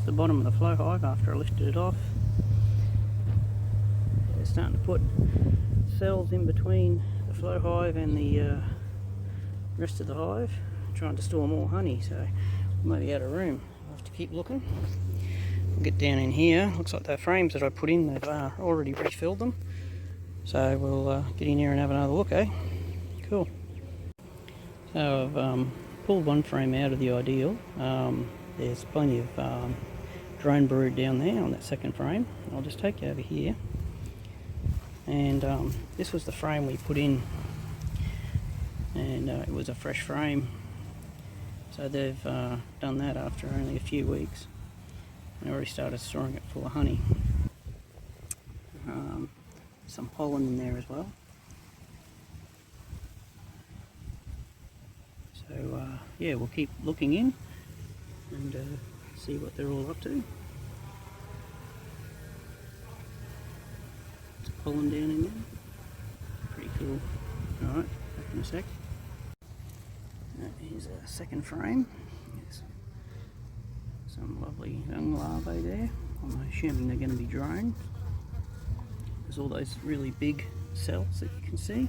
the bottom of the flow hive after I lifted it off. They're starting to put cells in between the flow hive and the rest of the hive, trying to store more honey, so we may be out of room. I'll have to keep looking. We'll get down in here. Looks like the frames that I put in, they've already refilled them, so we'll get in here and have another look, eh? Cool. So I've pulled one frame out of the ideal. There's plenty of drone brood down there on that second frame. I'll just take you over here, and this was the frame we put in, and it was a fresh frame, so they've done that after only a few weeks and already started storing it full of honey. Some pollen in there as well. So yeah, we'll keep looking in and see what they're all up to. Some pollen down in there. Pretty cool. Alright, back in a sec. Here's a second frame. There's some lovely young larvae there. I'm assuming they're going to be drones. There's all those really big cells that you can see.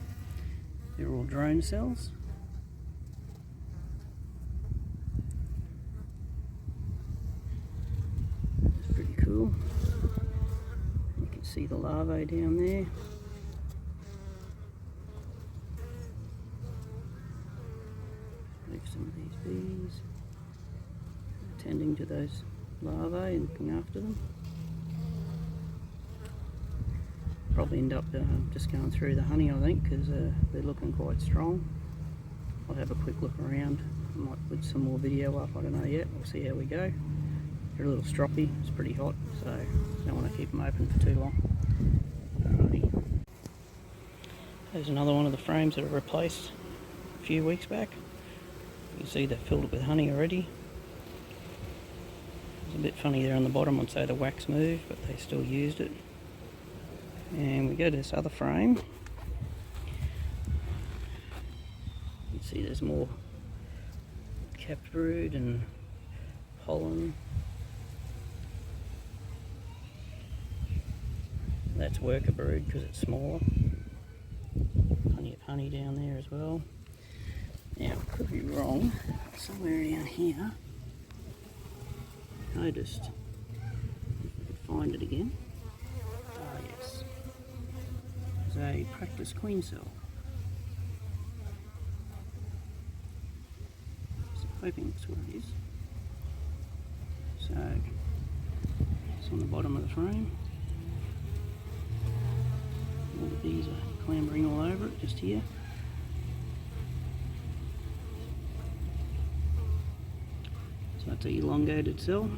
They're all drone cells. It's pretty cool. You can see the larvae down there. Leave some of these bees attending to those larvae and looking after them. Probably end up just going through the honey, I think, because they're looking quite strong. I'll have a quick look around. I might put some more video up, I don't know yet. We'll see how we go. They're a little stroppy, it's pretty hot, so I don't want to keep them open for too long. Alrighty. There's another one of the frames that I replaced a few weeks back. You can see they've filled it with honey already. It's a bit funny there on the bottom, I'd say the wax moved, but they still used it. And we go to this other frame. You can see there's more kept brood and pollen. That's worker brood because it's smaller. Plenty of honey down there as well. Now, I could be wrong. Somewhere down here, I noticed, if I could find it again. Ah, yes. There's a practice queen cell. So I'm hoping that's what it is. So, it's on the bottom of the frame. All the bees are clambering all over it, just here. So that's an elongated cell.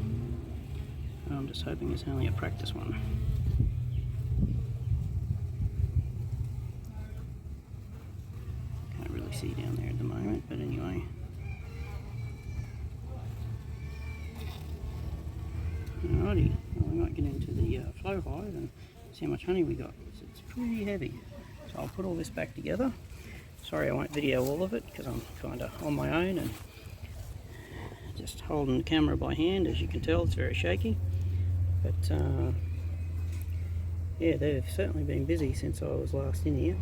I'm just hoping it's only a practice one. Can't really see down there at the moment, but anyway. Alrighty, well, we might get into the flow hive and see how much honey we got. It's pretty heavy. So I'll put all this back together. Sorry I won't video all of it because I'm kind of on my own and just holding the camera by hand. As you can tell, it's very shaky. But yeah, they've certainly been busy since I was last in here.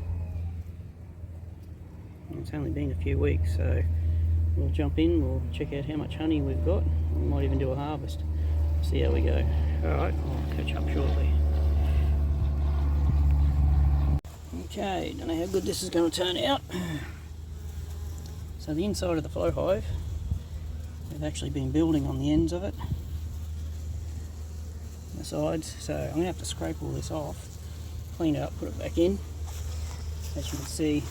And it's only been a few weeks, so we'll jump in, we'll check out how much honey we've got. We might even do a harvest. See how we go. Alright, I'll catch up shortly. Okay, don't know how good this is going to turn out. So the inside of the flow hive, they've actually been building on the ends of it, the sides, so I'm going to have to scrape all this off, clean it up, put it back in. As you can see,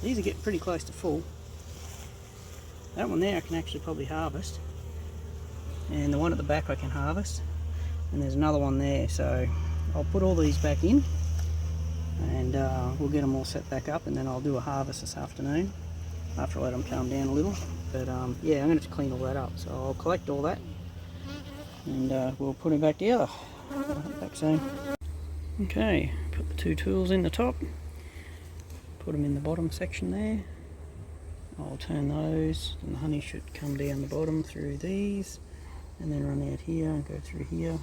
these are getting pretty close to full. That one there I can actually probably harvest, and the one at the back I can harvest, and there's another one there, so I'll put all these back in and we'll get them all set back up, and then I'll do a harvest this afternoon after I let them calm down a little. But yeah, I'm going to clean all that up, so I'll collect all that and we'll put them back together. Back soon. Okay, put the two tools in the top, put them in the bottom section there. I'll turn those and the honey should come down the bottom through these and then run out here and go through here.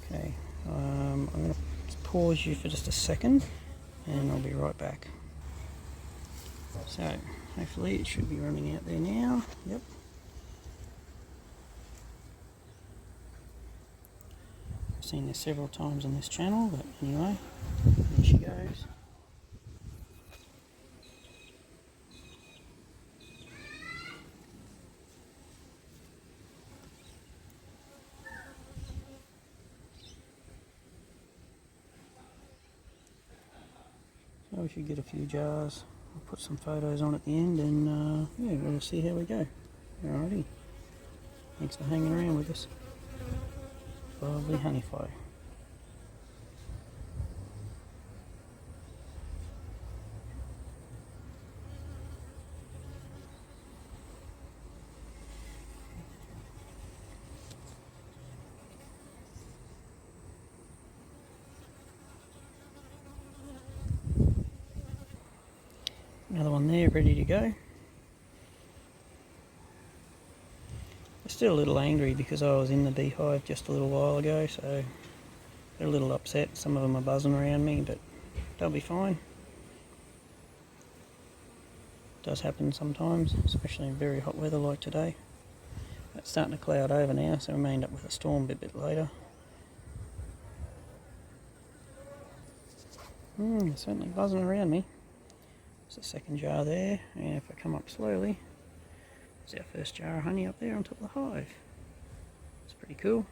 Okay, I'm going to pause you for just a second and I'll be right back. So hopefully it should be running out there now. Yep. I've seen this several times on this channel, but anyway, there she goes. So we should get a few jars. I'll put some photos on at the end and yeah, we'll see how we go. Alrighty. Thanks for hanging around with us. Lovely honey flow. Another one there, ready to go. They're still a little angry because I was in the beehive just a little while ago, so they're a little upset. Some of them are buzzing around me, but they'll be fine. It does happen sometimes, especially in very hot weather like today. It's starting to cloud over now, so we may end up with a storm a bit later. They're certainly buzzing around me. There's a second jar there, and if I come up slowly, there's our first jar of honey up there on top of the hive. It's pretty cool.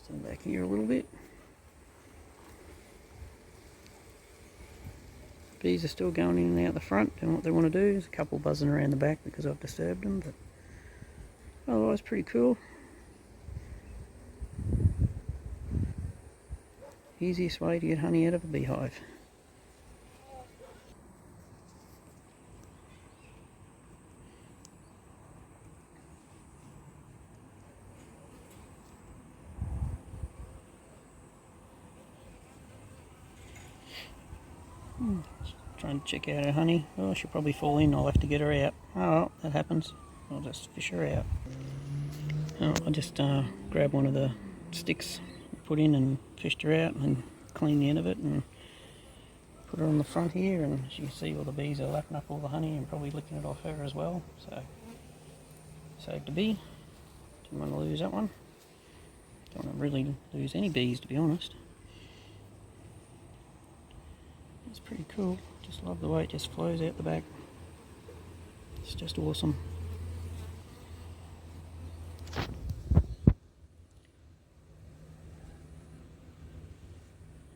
Stand back here a little bit. Bees are still going in and out the front, doing what they want to do. There's a couple buzzing around the back because I've disturbed them, but otherwise pretty cool. Easiest way to get honey out of a beehive. Trying to check out her honey. Oh, she'll probably fall in. I'll have to get her out. Oh, well, that happens. I'll just fish her out. Oh, I just grab one of the sticks, put in and fished her out, and clean the end of it and put her on the front here. And as you can see, all the bees are lapping up all the honey and probably licking it off her as well. So, saved a bee. Didn't want to lose that one. Don't want to really lose any bees, to be honest. It's pretty cool. Just love the way it just flows out the back. It's just awesome.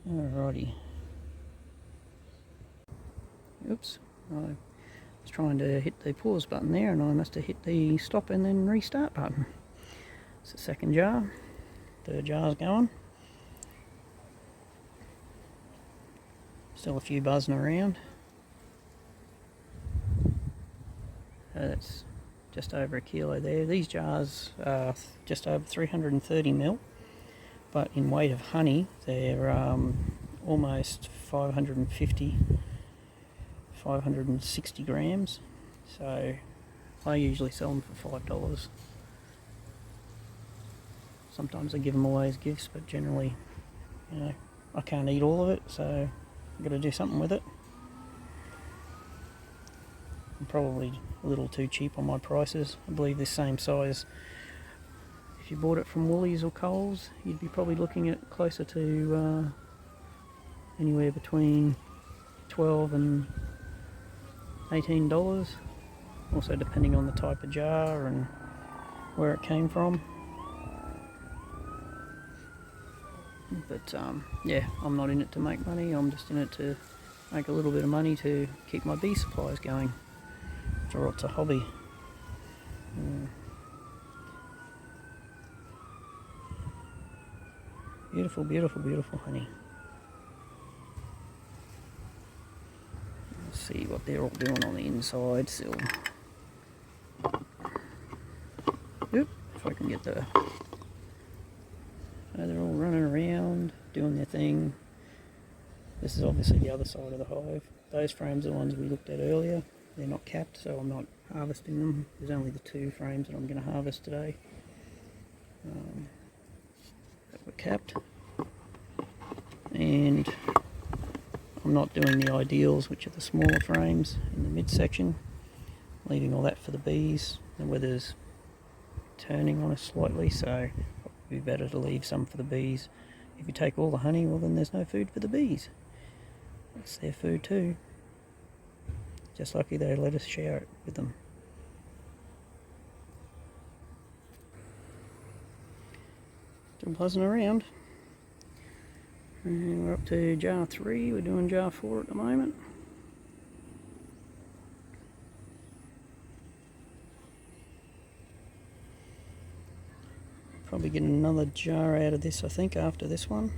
Alrighty. Oops. I was trying to hit the pause button there and I must have hit the stop and then restart button. It's the second jar. Third jar's going. Still a few buzzing around. That's just over a kilo there. These jars are just over 330 ml, but in weight of honey they're almost 560 grams. So I usually sell them for $5. Sometimes I give them away as gifts, but generally, you know, I can't eat all of it, so I've got to do something with it. I'm probably a little too cheap on my prices. I believe this same size, if you bought it from Woolies or Coles, you'd be probably looking at closer to anywhere between $12 and $18. Also depending on the type of jar and where it came from. But yeah, I'm not in it to make money, I'm just in it to make a little bit of money to keep my bee supplies going. After all, it's a hobby. Beautiful, beautiful, beautiful honey. Let's see what they're all doing on the inside still. Oop, if I can get the... they're all running around, doing their thing. This is obviously the other side of the hive. Those frames are the ones we looked at earlier. They're not capped, so I'm not harvesting them. There's only the 2 frames that I'm going to harvest today that were capped, and I'm not doing the ideals, which are the smaller frames in the midsection, leaving all that for the bees. The weather's turning on us slightly, so it would be better to leave some for the bees. If you take all the honey, well then there's no food for the bees. It's their food too. Just lucky they let us share it with them. Still buzzing around. And we're up to jar 3, we're doing jar 4 at the moment. Probably get another jar out of this, I think, after this one.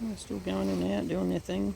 They're still going in and out, doing their thing.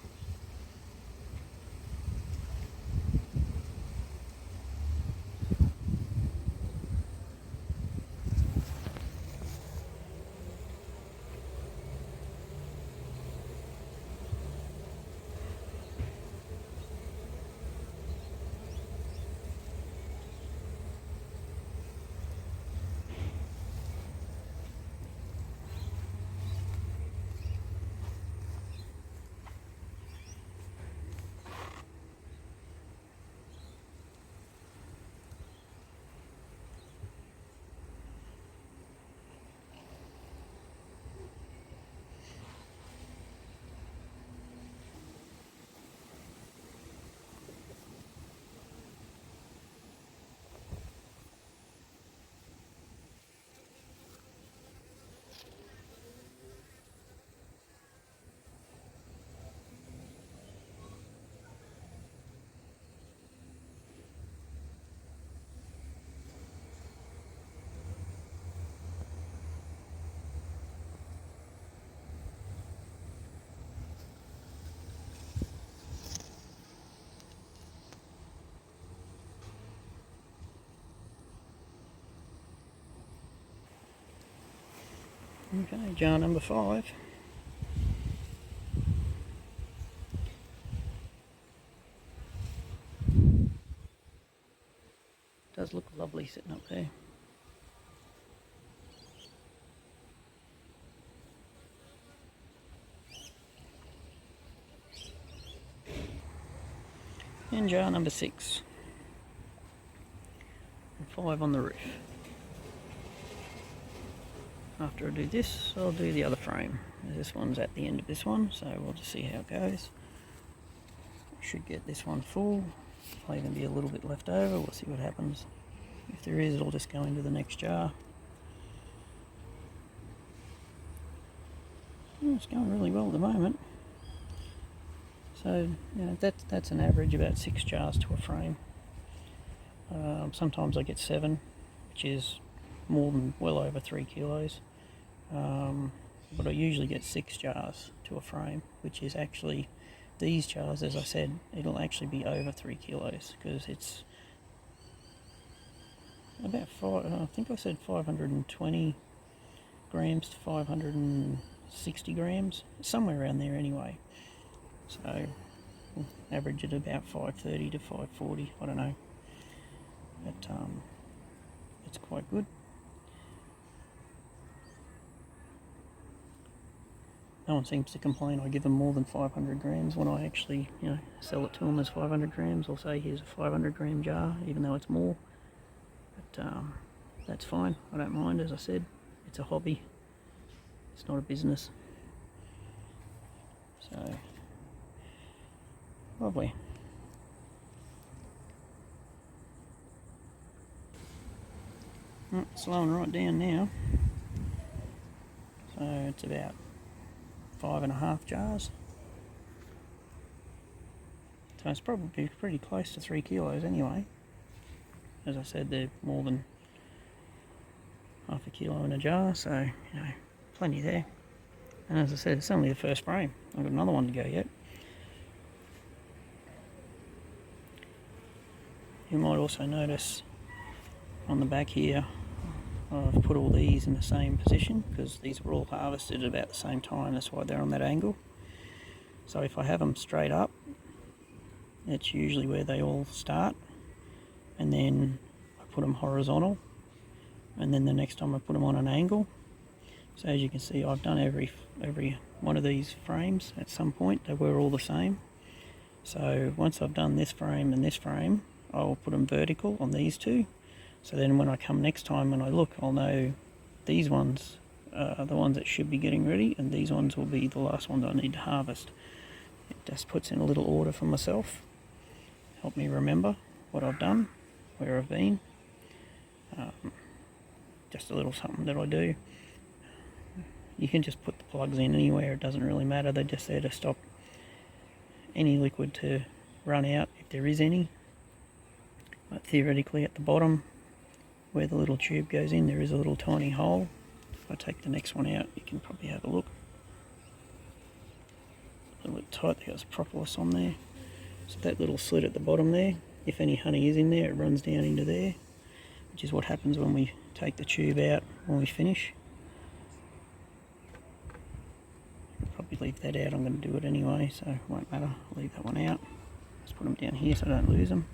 Okay, jar number 5. Does look lovely sitting up there. And jar number 6. And 5 on the roof. After I do this, I'll do the other frame. This one's at the end of this one, so we'll just see how it goes. Should get this one full. Might even be a little bit left over. We'll see what happens. If there is, it'll just go into the next jar. It's going really well at the moment. So that's an average about 6 jars to a frame. Sometimes I get 7, which is more than well over 3 kilos. But I usually get 6 jars to a frame, which is actually, these jars, as I said, it'll actually be over 3 kilos because it's about I think I said 520 grams to 560 grams, somewhere around there anyway. So we'll average it about 530 to 540, I don't know. But it's quite good. No one seems to complain I give them more than 500 grams when I actually, sell it to them as 500 grams. I'll say here's a 500 gram jar, even though it's more. But that's fine. I don't mind. As I said, it's a hobby. It's not a business. So, lovely. Slowing right down now. So it's about 5.5 jars. So it's probably pretty close to 3 kilos anyway. As I said, they're more than half a kilo in a jar, so plenty there. And as I said, it's only the first frame. I've got another one to go yet. You might also notice on the back here I've put all these in the same position because these were all harvested at about the same time, that's why they're on that angle. So if I have them straight up, it's usually where they all start, and then I put them horizontal, and then the next time I put them on an angle. So as you can see, I've done every one of these frames at some point. They were all the same. So once I've done this frame and this frame, I'll put them vertical on these two. So then when I come next time, when I look, I'll know these ones are the ones that should be getting ready, and these ones will be the last ones I need to harvest. It just puts in a little order for myself. Help me remember what I've done, where I've been. Just a little something that I do. You can just put the plugs in anywhere, it doesn't really matter. They're just there to stop any liquid to run out if there is any. But theoretically at the bottom where the little tube goes in, there is a little tiny hole. If I take the next one out, you can probably have a look. A little bit tight, there's propolis on there. So that little slit at the bottom there, if any honey is in there, it runs down into there, which is what happens when we take the tube out when we finish. I'll probably leave that out, I'm going to do it anyway, so it won't matter. I'll leave that one out. Just put them down here so I don't lose them.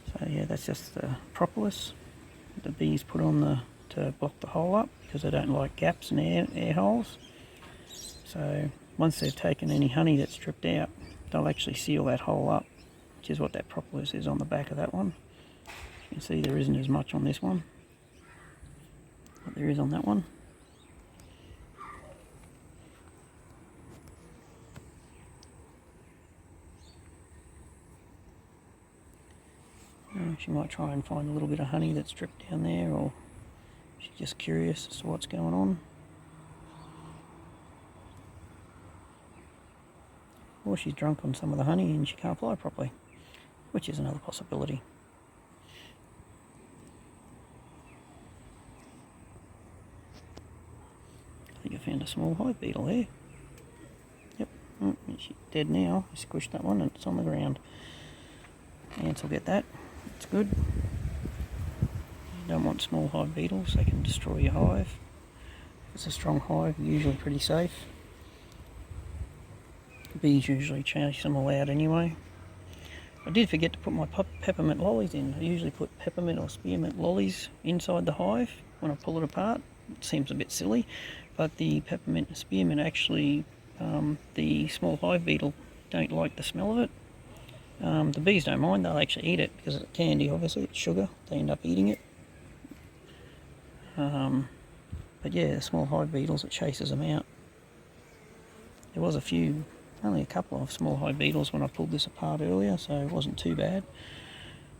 So yeah, that's just the propolis the bees put on to block the hole up, because they don't like gaps and air holes. So once they've taken any honey that's dripped out, they'll actually seal that hole up, which is what that propolis is on the back of that one. You can see there isn't as much on this one, but there is on that one. She might try and find a little bit of honey that's dripped down there, or she's just curious as to what's going on. Or she's drunk on some of the honey and she can't fly properly, which is another possibility. I think I found a small hive beetle there. Yep, she's dead now. I squished that one and it's on the ground. Ants will get that. It's good. You don't want small hive beetles, they can destroy your hive. If it's a strong hive, you're usually pretty safe. Bees usually chase them all out anyway. I did forget to put my peppermint lollies in. I usually put peppermint or spearmint lollies inside the hive when I pull it apart. It seems a bit silly, but the peppermint and spearmint actually, the small hive beetle don't like the smell of it. The bees don't mind, they'll actually eat it because it's candy, obviously, it's sugar, they end up eating it. But yeah, the small hive beetles, it chases them out. There was only a couple of small hive beetles when I pulled this apart earlier, so it wasn't too bad.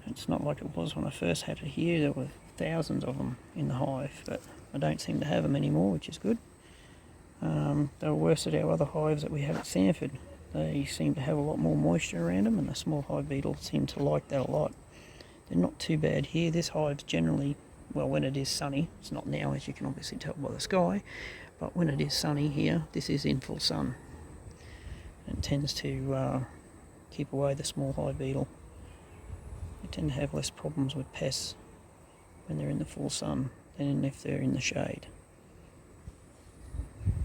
It's not like it was when I first had it here. There were thousands of them in the hive, but I don't seem to have them anymore, which is good. They were worse at our other hives that we have at Sanford. They seem to have a lot more moisture around them, and the small hive beetles seem to like that a lot. They're not too bad here. This hive's generally, well, when it is sunny, it's not now as you can obviously tell by the sky, but when it is sunny here, this is in full sun. It tends to keep away the small hive beetle. They tend to have less problems with pests when they're in the full sun than if they're in the shade.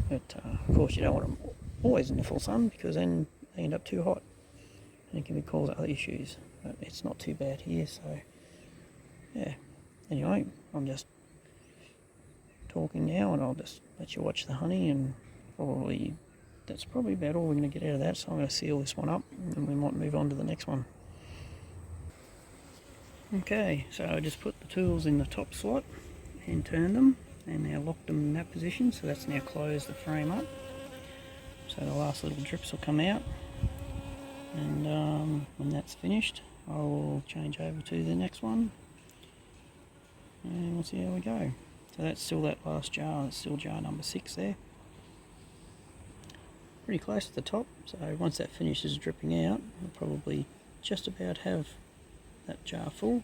But of course you don't want them always in the full sun, because then they end up too hot and it can cause other issues. But it's not too bad here, so yeah. Anyway, I'm just talking now and I'll just let you watch the honey, and that's probably about all we're going to get out of that, so I'm going to seal this one up and we might move on to the next one. Okay, so I just put the tools in the top slot and turned them, and now locked them in that position, so that's now closed the frame up. So the last little drips will come out, and when that's finished I will change over to the next one and we'll see how we go. So that's still that last jar, it's still jar number 6 there. Pretty close to the top, so once that finishes dripping out, I'll probably just about have that jar full,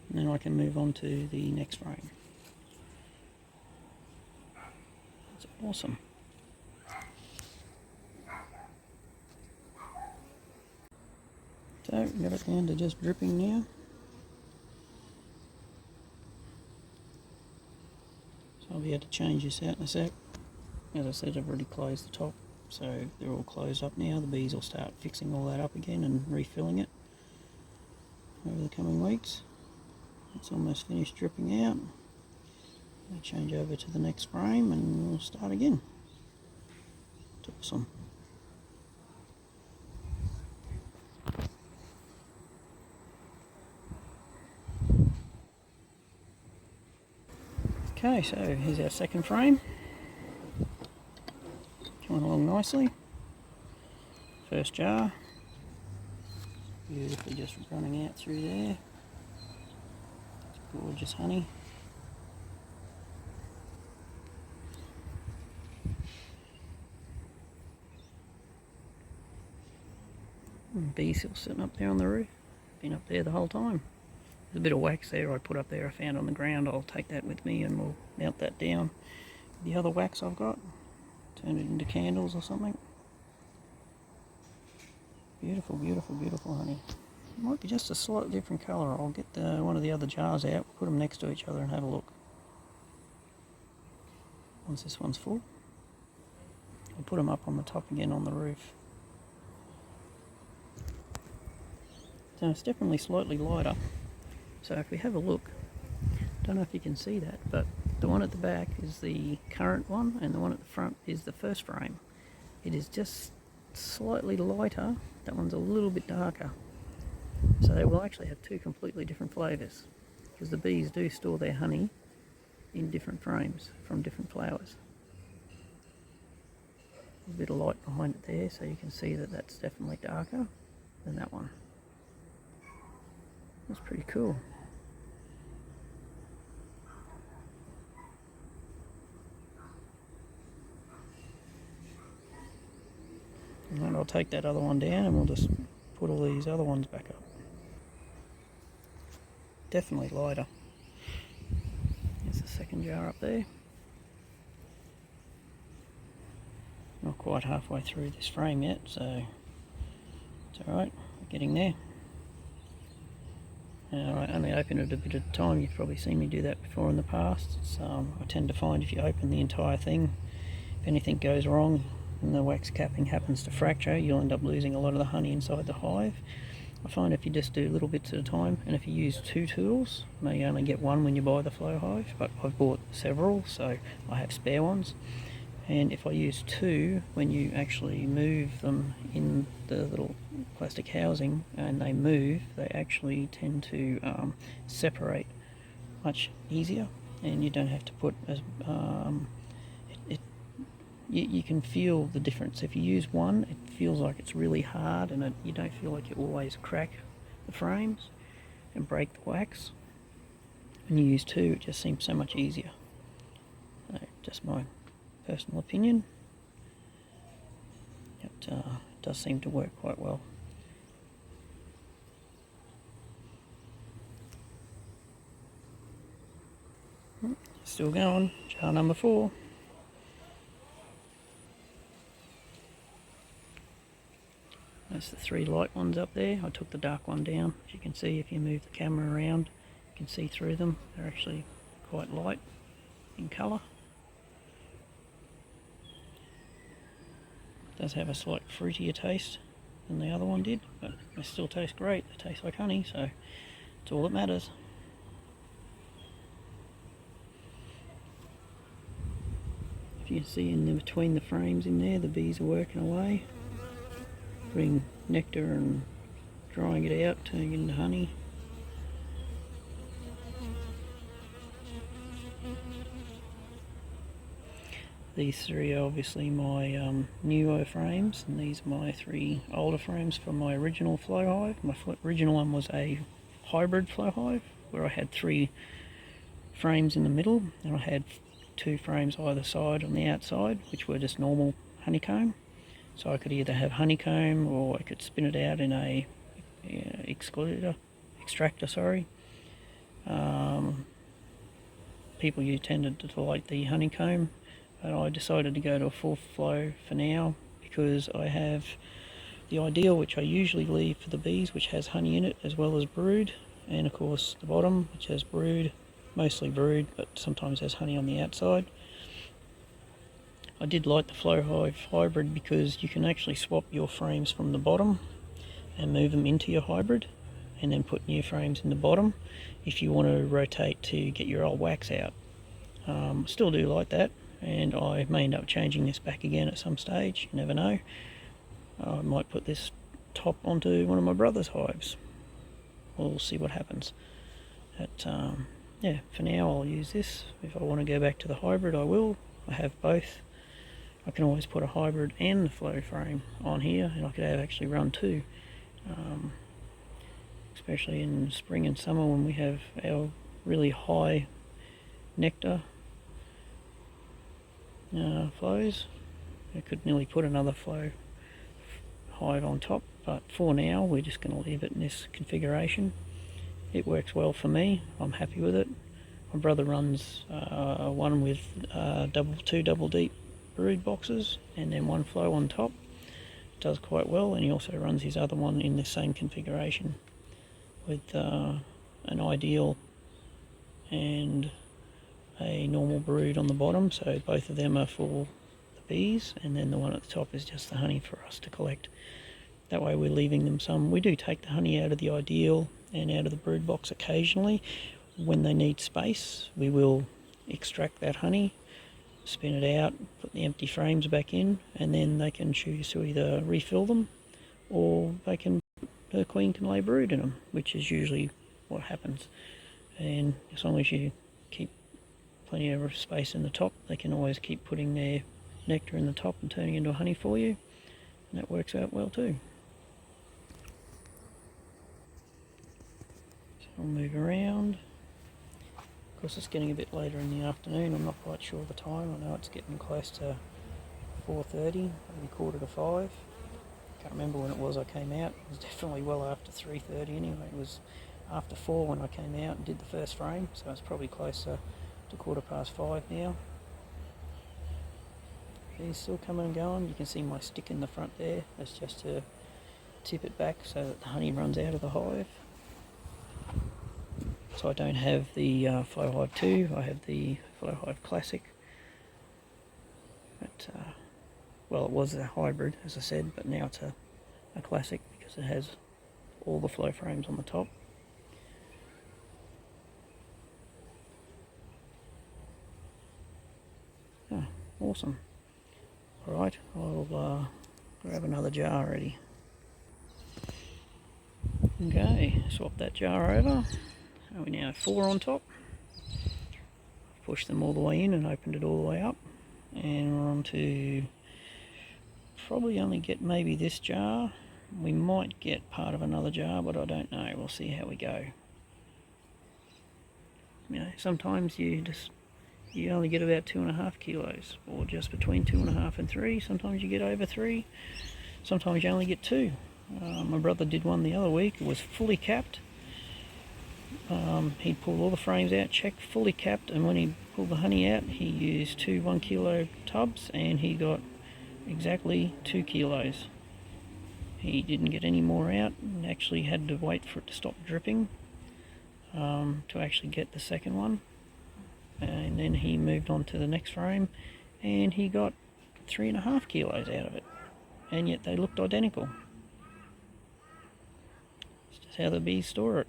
and then I can move on to the next frame. That's awesome. So, got it down to just dripping now. So I'll be able to change this out in a sec. As I said, I've already closed the top, so they're all closed up now. The bees will start fixing all that up again and refilling it over the coming weeks. It's almost finished dripping out. I'll change over to the next frame and we'll start again. It's awesome. Okay, so here's our second frame. Coming along nicely. First jar. Beautifully just running out through there. Gorgeous honey. Bee still sitting up there on the roof. Been up there the whole time. There's a bit of wax there I put up there I found on the ground. I'll take that with me and we'll melt that down. The other wax I've got, turn it into candles or something. Beautiful, beautiful, beautiful honey. It might be just a slightly different colour. I'll get one of the other jars out, put them next to each other and have a look. Once this one's full, I'll put them up on the top again on the roof. So it's definitely slightly lighter. So if we have a look, I don't know if you can see that, but the one at the back is the current one and the one at the front is the first frame. It is just slightly lighter. That one's a little bit darker. So they will actually have two completely different flavours because the bees do store their honey in different frames from different flowers. A bit of light behind it there, so you can see that that's definitely darker than that one. That's pretty cool. And I'll take that other one down and we'll just put all these other ones back up. Definitely lighter. There's the second jar up there. Not quite halfway through this frame yet, so it's alright, we're getting there. I only open it a bit at a time. You've probably seen me do that before in the past. I tend to find if you open the entire thing, if anything goes wrong and the wax capping happens to fracture, you'll end up losing a lot of the honey inside the hive. I find if you just do little bits at a time, and if you use two tools, you may only get one when you buy the flow hive, but I've bought several, so I have spare ones. And if I use two, when you actually move them in the little plastic housing and they move, they actually tend to separate much easier, and you don't have to put as you can feel the difference. If you use one, it feels like it's really hard, and you don't feel like you always crack the frames and break the wax. When you use two, it just seems so much easier. Just my personal opinion. It does seem to work quite well. Still going, jar number 4. That's the 3 light ones up there. I took the dark one down. As you can see, if you move the camera around, you can see through them. They're actually quite light in colour. It does have a slight fruitier taste than the other one did, but they still taste great. They taste like honey, so it's all that matters. If you can see in between the frames in there, the bees are working away, putting nectar and drying it out, turning it into honey. These 3 are obviously my newer frames, and these are my 3 older frames from my original flow hive. My original one was a hybrid flow hive, where I had 3 frames in the middle, and I had 2 frames either side on the outside, which were just normal honeycomb. So I could either have honeycomb, or I could spin it out in a extractor. People tended to like the honeycomb, but I decided to go to a full flow for now because I have the ideal, which I usually leave for the bees, which has honey in it as well as brood, and of course the bottom, which has brood, mostly brood, but sometimes has honey on the outside. I did like the Flow Hive hybrid because you can actually swap your frames from the bottom and move them into your hybrid, and then put new frames in the bottom if you want to rotate to get your old wax out. Still do like that, and I may end up changing this back again at some stage, you never know. I might put this top onto one of my brother's hives. We'll see what happens. But yeah, for now I'll use this. If I want to go back to the hybrid, I will. I have both. I can always put a hybrid and the flow frame on here, and I could have actually run two. Especially in spring and summer when we have our really high nectar flows. I could nearly put another flow hive on top, but for now we're just going to leave it in this configuration. It works well for me. I'm happy with it. My brother runs one with two double deep brood boxes and then one flow on top. It does quite well, and he also runs his other one in the same configuration with an ideal and a normal brood on the bottom, so both of them are for the bees, and then the one at the top is just the honey for us to collect. That way we're leaving them some. We do take the honey out of the ideal and out of the brood box occasionally. When they need space, we will extract that honey, spin it out, put the empty frames back in, and then they can choose to either refill them, or the queen can lay brood in them, which is usually what happens. And as long as you keep plenty of space in the top, they can always keep putting their nectar in the top and turning into honey for you, and that works out well too. So I'll move around. Of course, it's getting a bit later in the afternoon. I'm not quite sure the time. I know it's getting close to 4:30, maybe 4:45. Can't remember when it was I came out. It was definitely well after 3:30 anyway. It was after 4 when I came out and did the first frame, so it's probably closer to 5:15 now. He's still coming and going. You can see my stick in the front there. That's just to tip it back so that the honey runs out of the hive. So I don't have the Flow Hive 2, I have the Flow Hive Classic. But, well, it was a hybrid, as I said, but now it's a Classic because it has all the flow frames on the top. Oh, awesome. Alright, I'll grab another jar ready. Okay, swap that jar over. We now have 4 on top. Pushed them all the way in and opened it all the way up. And we're on to probably only get maybe this jar. We might get part of another jar, but I don't know. We'll see how we go. You know, sometimes you only get about 2.5 kilos, or just between 2.5 and 3. Sometimes you get over 3. Sometimes you only get 2. My brother did one the other week. It was fully capped. He pulled all the frames out, checked, fully capped, and when he pulled the honey out, he used 2 1-kilo tubs, and he got exactly 2 kilos. He didn't get any more out, and actually had to wait for it to stop dripping to actually get the second one. And then he moved on to the next frame, and he got 3.5 kilos out of it, and yet they looked identical. It's just how the bees store it.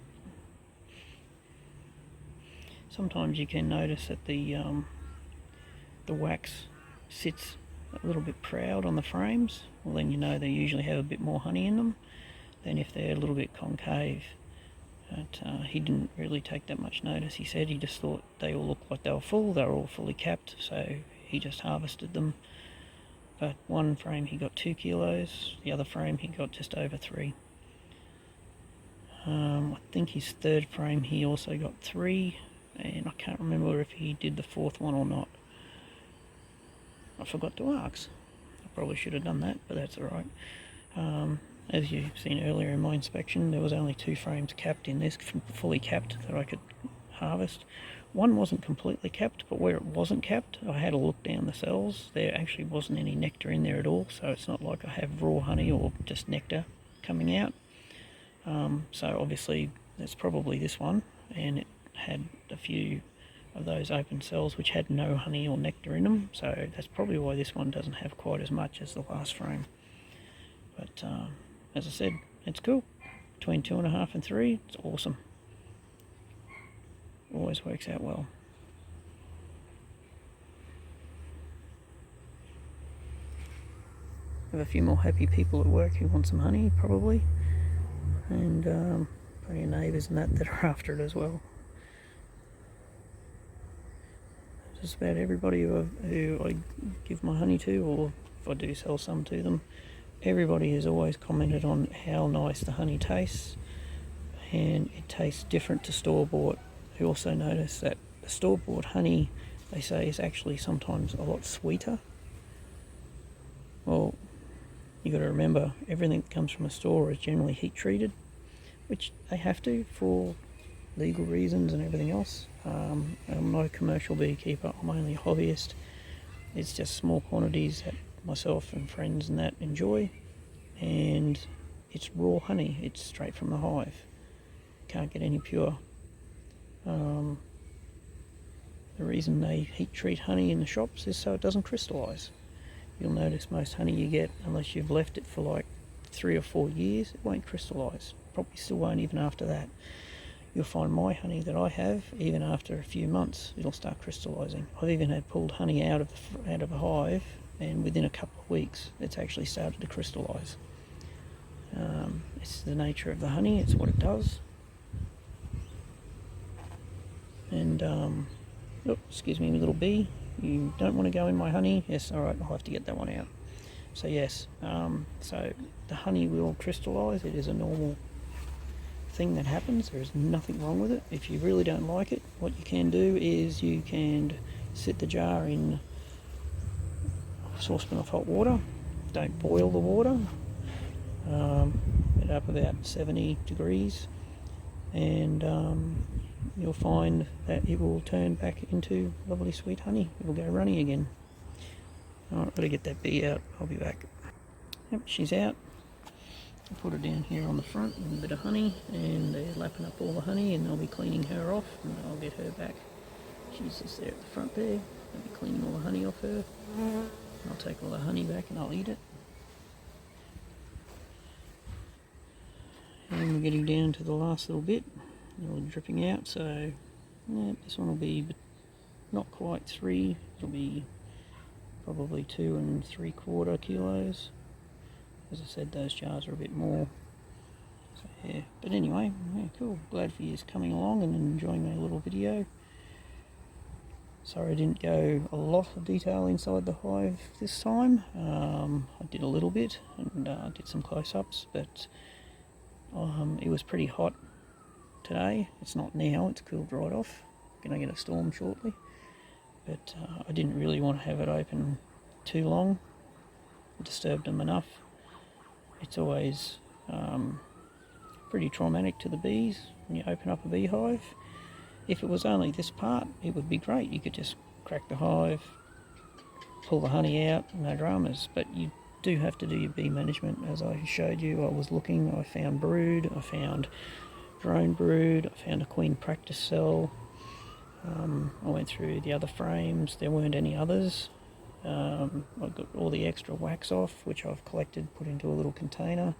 Sometimes you can notice that the wax sits a little bit proud on the frames. Well, then you know they usually have a bit more honey in them than if they're a little bit concave. But he didn't really take that much notice. He said he just thought they all looked like they were full. They were all fully capped, so he just harvested them. But one frame he got 2 kilos, the other frame he got just over 3. I think his third frame he also got 3. And I can't remember if he did the 4th one or not. I forgot to ask. I probably should have done that, but that's alright. As you've seen earlier in my inspection, there was only 2 frames capped in this, fully capped, that I could harvest. One wasn't completely capped, but where it wasn't capped, I had a look down the cells. There actually wasn't any nectar in there at all, so it's not like I have raw honey or just nectar coming out. So obviously that's probably this one, and it had a few of those open cells which had no honey or nectar in them, so that's probably why this one doesn't have quite as much as the last frame. But as I said, it's cool. Between 2.5 and 3, it's awesome. Always works out well. Have a few more happy people at work who want some honey, probably, and plenty of neighbours and that are after it as well. Just about everybody who I give my honey to, or if I do sell some to them, everybody has always commented on how nice the honey tastes, and it tastes different to store-bought. I also notice that the store-bought honey, they say, is actually sometimes a lot sweeter. Well, you got to remember, everything that comes from a store is generally heat treated, which they have to for legal reasons and everything else. I'm not a commercial beekeeper, I'm only a hobbyist. It's just small quantities that myself and friends and that enjoy, and it's raw honey, it's straight from the hive. Can't get any pure. The reason they heat treat honey in the shops is so it doesn't crystallise. You'll notice most honey you get, unless you've left it for like 3 or 4 years, it won't crystallise. Probably still won't even after that. You'll find my honey that I have, even after a few months, it'll start crystallising. I've even had pulled honey out of a hive, and within a couple of weeks, it's actually started to crystallise. It's the nature of the honey, it's what it does. And, oh, excuse me, little bee, you don't want to go in my honey? Yes, alright, I'll have to get that one out. So yes, so the honey will crystallise, it is a normal thing that happens, there is nothing wrong with it. If you really don't like it, what you can do is you can sit the jar in a saucepan of hot water, don't boil the water, it up about 70 degrees, and you'll find that it will turn back into lovely sweet honey. It will go runny again. Alright, I've got to get that bee out, I'll be back. Yep, she's out. I'll put her down here on the front with a bit of honey, and they're lapping up all the honey, and I'll be cleaning her off, and I'll get her back. She's just there at the front there. I'll be cleaning all the honey off her. I'll take all the honey back and I'll eat it. And we're getting down to the last little bit. They're all dripping out, so yeah, this one will be not quite 3. It'll be probably 2 3/4 kilos. As I said, those jars are a bit more. So yeah, but anyway, yeah, cool. Glad for you coming along and enjoying my little video. Sorry I didn't go a lot of detail inside the hive this time. I did a little bit and did some close-ups, but it was pretty hot today. It's not now, it's cooled right off. Gonna get a storm shortly, but I didn't really want to have it open too long. It disturbed them enough. It's always pretty traumatic to the bees when you open up a beehive. If it was only this part, it would be great. You could just crack the hive, pull the honey out, no dramas. But you do have to do your bee management. As I showed you, I was looking, I found brood, I found drone brood, I found a queen practice cell. I went through the other frames, there weren't any others. I got all the extra wax off, which I've collected, put into a little container.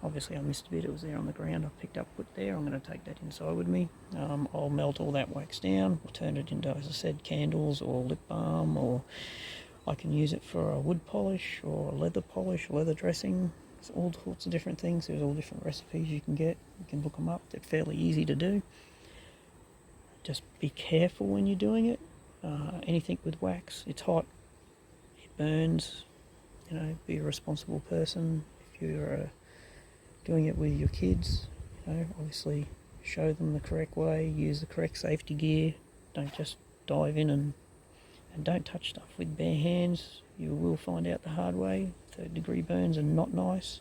Obviously I missed a bit, it was there on the ground, I picked up, put there. I'm going to take that inside with me. I'll melt all that wax down, I'll turn it into, as I said, candles or lip balm, or I can use it for a wood polish or a leather polish, leather dressing. There's all sorts of different things, there's all different recipes you can get. You can look them up, they're fairly easy to do. Just be careful when you're doing it. Anything with wax, it's hot, it burns. You know, be a responsible person. If you're doing it with your kids, you know, obviously show them the correct way, use the correct safety gear. Don't just dive in and don't touch stuff with bare hands. You will find out the hard way. 3rd-degree burns are not nice.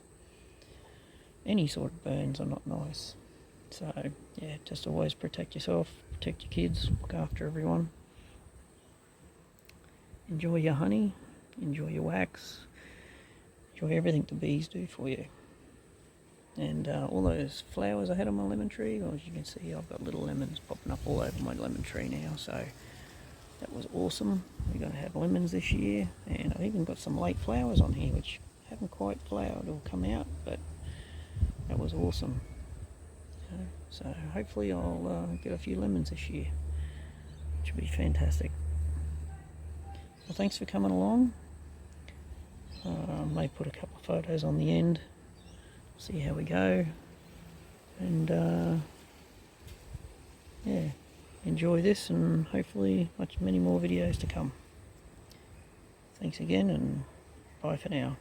Any sort of burns are not nice. So yeah, just always protect yourself, protect your kids, look after everyone. Enjoy your honey, enjoy your wax, enjoy everything the bees do for you. And all those flowers I had on my lemon tree, well, as you can see, I've got little lemons popping up all over my lemon tree now, so that was awesome. We're going to have lemons this year, and I've even got some late flowers on here which haven't quite flowered or come out, but that was awesome. So hopefully I'll get a few lemons this year, which would be fantastic. Well, thanks for coming along. I may put a couple of photos on the end, see how we go, and yeah, enjoy this, and hopefully many more videos to come. Thanks again, and bye for now.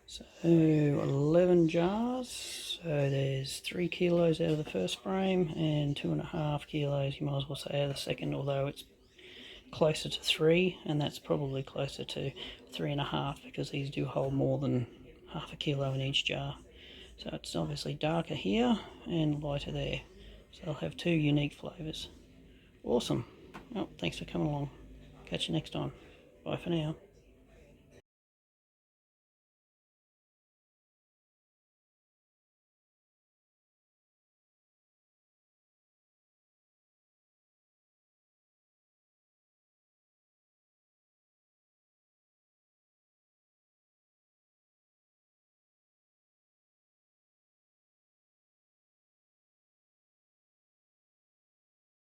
So 11 jars, so there's 3 kilos out of the first frame and 2.5 kilos, you might as well say, out of the second, although it's closer to 3, and that's probably closer to 3.5 because these do hold more than half a kilo in each jar. So it's obviously darker here and lighter there, so they'll have 2 unique flavours. Awesome. Well, thanks for coming along. Catch you next time. Bye for now.